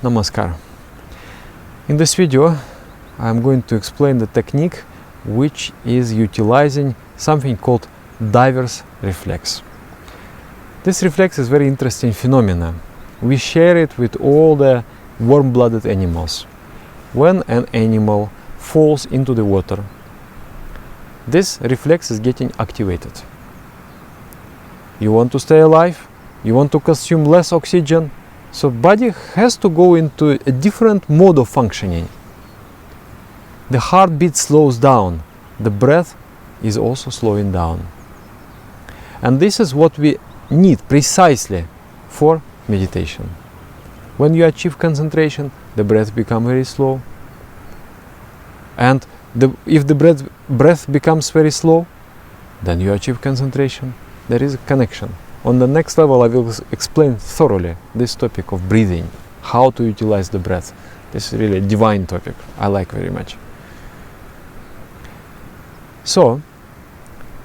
Namaskar. In this video I'm going to explain the technique which is utilizing something called diver's reflex. This reflex is very interesting phenomenon. We share it with all the warm-blooded animals. When an animal falls into the water, this reflex is getting activated. You want to stay alive, you want to consume less oxygen, so body has to go into a different mode of functioning. The heartbeat slows down, the breath is also slowing down. And this is what we need precisely for meditation. When you achieve concentration, the breath becomes very slow. And if the breath becomes very slow, then you achieve concentration. There is a connection. On the next level, I will explain thoroughly this topic of breathing, how to utilize the breath. This is really a divine topic. I like very much. So,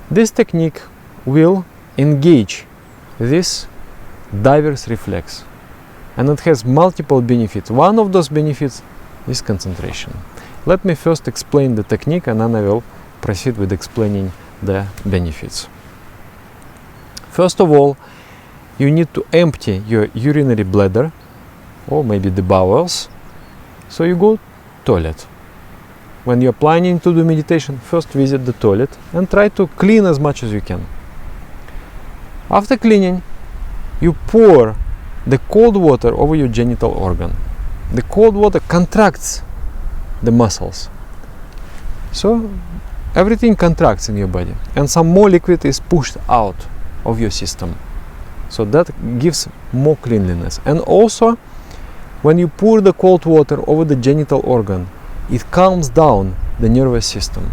this technique will engage this diver's reflex, and it has multiple benefits. One of those benefits is concentration. Let me first explain the technique, and then I will proceed with explaining the benefits. First of all, you need to empty your urinary bladder, or maybe the bowels, so you go toilet. When you're planning to do meditation, first visit the toilet and try to clean as much as you can. After cleaning, you pour the cold water over your genital organ. The cold water contracts the muscles. So everything contracts in your body, and some more liquid is pushed out of your system. So that gives more cleanliness. And also, when you pour the cold water over the genital organ, it calms down the nervous system.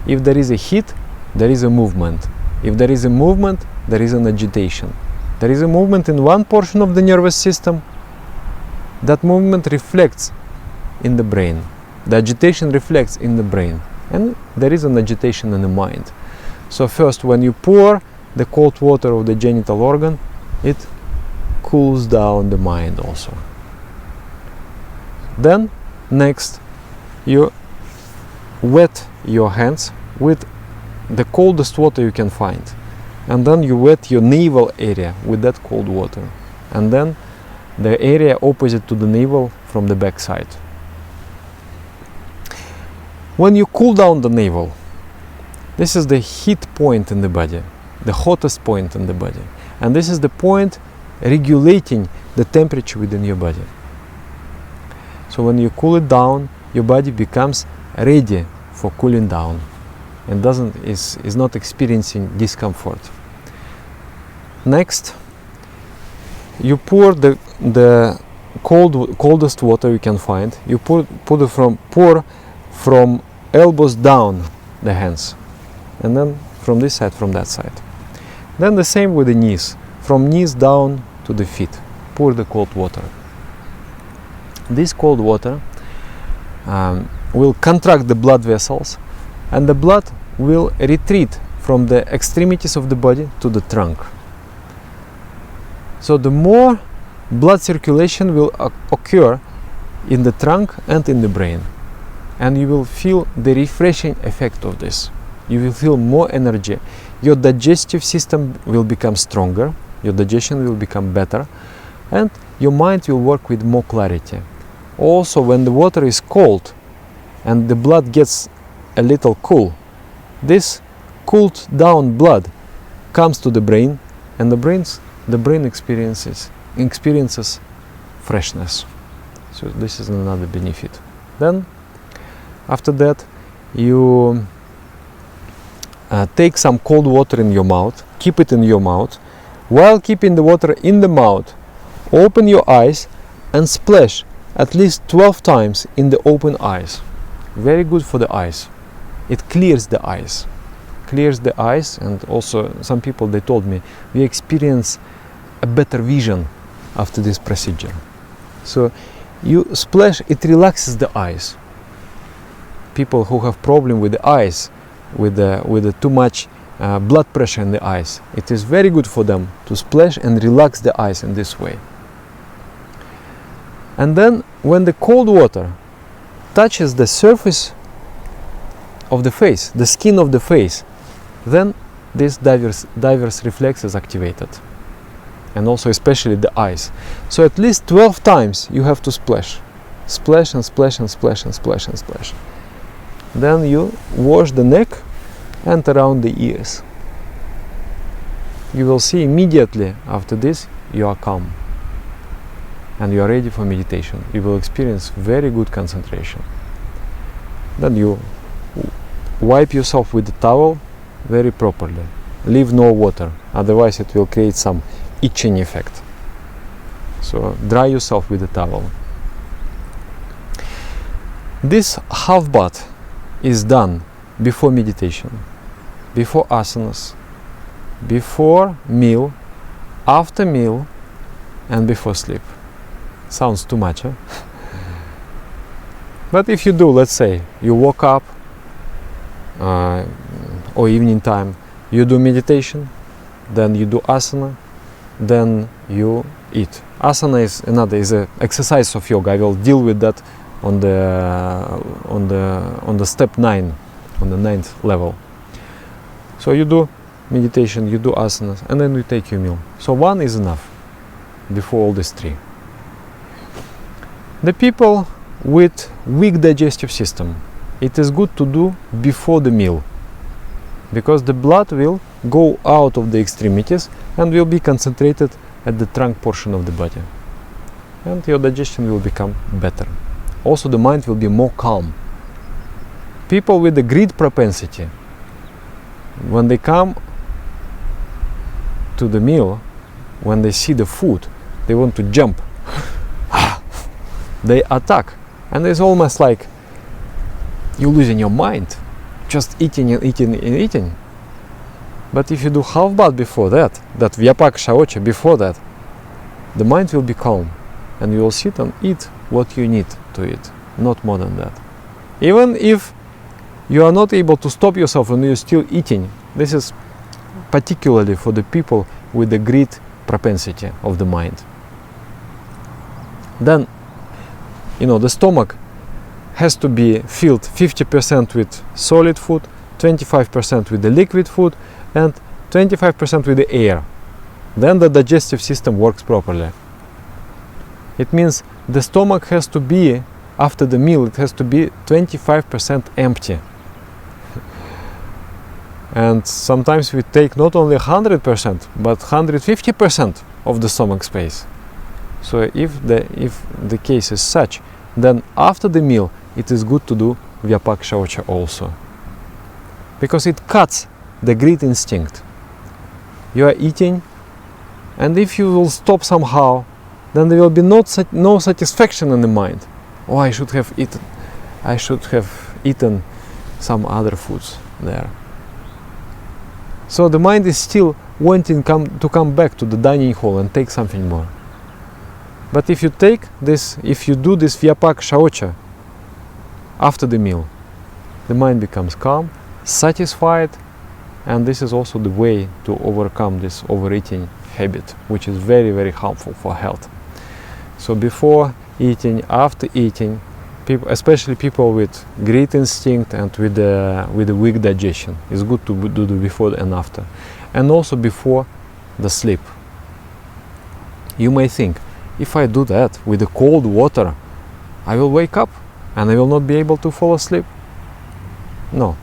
If there is a heat, there is a movement. If there is a movement, there is an agitation. There is a movement in one portion of the nervous system. That movement reflects in the brain. The agitation reflects in the brain. And there is an agitation in the mind. So first, when you pour the cold water of the genital organ, it cools down the mind also. Then, next, you wet your hands with the coldest water you can find. And then you wet your navel area with that cold water. And then the area opposite to the navel from the back side. When you cool down the navel, this is the heat point in the body, the hottest point in the body. And this is the point regulating the temperature within your body. So when you cool it down, your body becomes ready for cooling down and is not experiencing discomfort. Next, you pour the coldest water you can find. You pour from elbows down the hands, and then from this side, from that side. Then the same with the knees, from knees down to the feet. Pour the cold water. This cold water will contract the blood vessels, and the blood will retreat from the extremities of the body to the trunk. So the more blood circulation will occur in the trunk and in the brain, and you will feel the refreshing effect of this. You will feel more energy. Your digestive system will become stronger, your digestion will become better, and your mind will work with more clarity. Also, when the water is cold and the blood gets a little cool, this cooled down blood comes to the brain, and the brain experiences freshness. So this is another benefit. Then after that, you take some cold water in your mouth, keep it in your mouth. While keeping the water in the mouth, open your eyes and splash at least 12 times in the open eyes. Very good for the eyes. It clears the eyes. And also some people, they told me, we experience a better vision after this procedure. So you splash, it relaxes the eyes. People who have problem with the eyes, with the too much blood pressure in the eyes, it is very good for them to splash and relax the eyes in this way. And then when the cold water touches the surface of the face, the skin of the face, then this diver's reflex is activated. And also especially the eyes. So at least 12 times you have to splash. Splash and splash and splash and splash and splash. Then you wash the neck and around the ears. You will see immediately after this you are calm. And you are ready for meditation. You will experience very good concentration. Then you wipe yourself with the towel very properly. Leave no water, otherwise it will create some itching effect. So dry yourself with the towel. This half bath is done before meditation, before asanas, before meal, after meal, and before sleep. Sounds too much, huh? But if you do, let's say, you woke up or evening time, you do meditation, then you do asana, then you eat. Asana is an exercise of yoga. I will deal with that on the step 9, on the 9th level. So you do meditation, you do asanas, and then you take your meal. So one is enough before all these three. The people with weak digestive system, it is good to do before the meal, because the blood will go out of the extremities and will be concentrated at the trunk portion of the body, and your digestion will become better. Also the mind will be more calm. People with the greed propensity, when they come to the meal, when they see the food, they want to jump. They attack, and it's almost like you're losing your mind, just eating and eating and eating. But if you do half bath before that Vyapaka Shaocha before that, the mind will be calm, and you will sit and eat what you need to eat, not more than that. Even if you are not able to stop yourself and you're still eating, this is particularly for the people with the greed propensity of the mind. Then, the stomach has to be filled 50% with solid food, 25% with the liquid food, and 25% with the air. Then the digestive system works properly. It means the stomach has to be, after the meal, it has to be 25% empty. And sometimes we take not only 100%, but 150% of the stomach space. So if the case is such, then after the meal it is good to do Vyapaka Shaocha also, because it cuts the greed instinct. You are eating, and if you will stop somehow, then there will be no satisfaction in the mind. Oh, I should have eaten some other foods there. So the mind is still wanting to come back to the dining hall and take something more. But if you do this Vyapaka Shaocha after the meal, the mind becomes calm, satisfied, and this is also the way to overcome this overeating habit, which is very, very harmful for health. So before eating, after eating, especially people with greed instinct and with the weak digestion, it's good to do the before and after, and also before the sleep. You may think, if I do that with the cold water, I will wake up and I will not be able to fall asleep. No.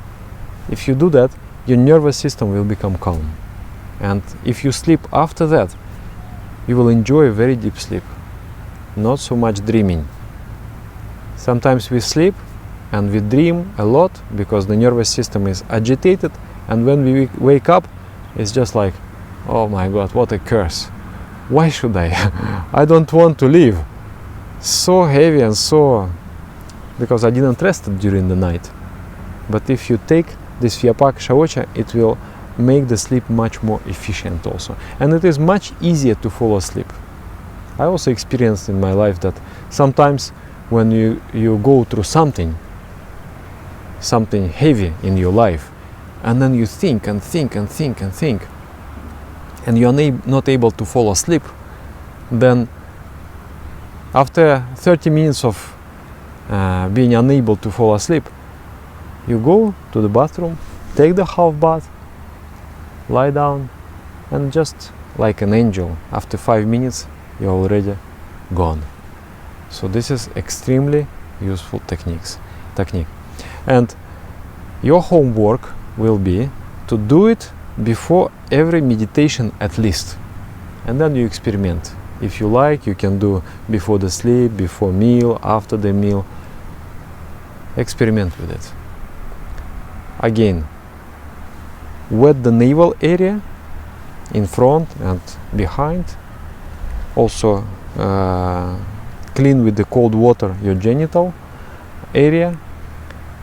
If you do that, your nervous system will become calm. And if you sleep after that, you will enjoy a very deep sleep. Not so much dreaming. Sometimes we sleep and we dream a lot because the nervous system is agitated, and when we wake up, it's just like, oh my God, what a curse. Why should I? I don't want to live. So heavy and so... because I didn't rest during the night. But if you take this Vyapaka Shaocha, it will make the sleep much more efficient also. And it is much easier to fall asleep. I also experienced in my life that sometimes when you go through something heavy in your life, and then you think and think and think and think, and you are not able to fall asleep, then after 30 minutes of being unable to fall asleep, you go to the bathroom, take the half bath, lie down, and just like an angel, after 5 minutes you're already gone. So this is extremely useful technique. And your homework will be to do it before every meditation at least, and then you experiment. If you like, you can do before the sleep, before meal, after the meal. Experiment with it. Again, wet the navel area in front and behind. Also clean with the cold water your genital area.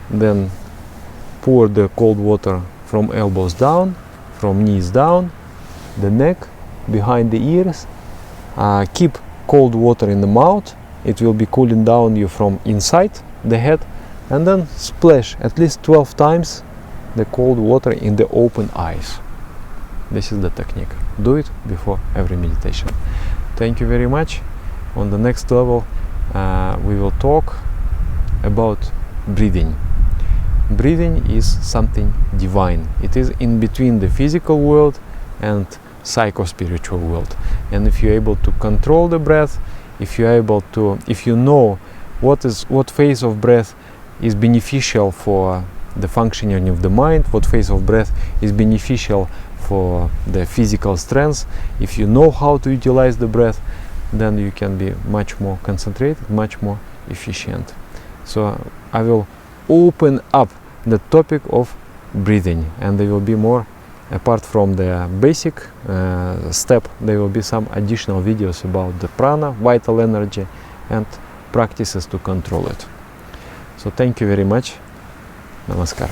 Then pour the cold water from elbows down, from knees down, the neck, behind the ears. Keep cold water in the mouth. It will be cooling down you from inside the head, and then splash at least 12 times the cold water in the open eyes. This is the technique. Do it before every meditation. Thank you very much. On the next level we will talk about breathing. Breathing is something divine. It is in between the physical world and psycho-spiritual world. And if you're able to control the breath, if you know what phase of breath is beneficial for the functioning of the mind, what phase of breath is beneficial for the physical strength, if you know how to utilize the breath, then you can be much more concentrated, much more efficient. So I will open up the topic of breathing, and there will be more. Apart from the basic step, there will be some additional videos about the prana, vital energy, and practices to control it. So thank you very much. Namaskar.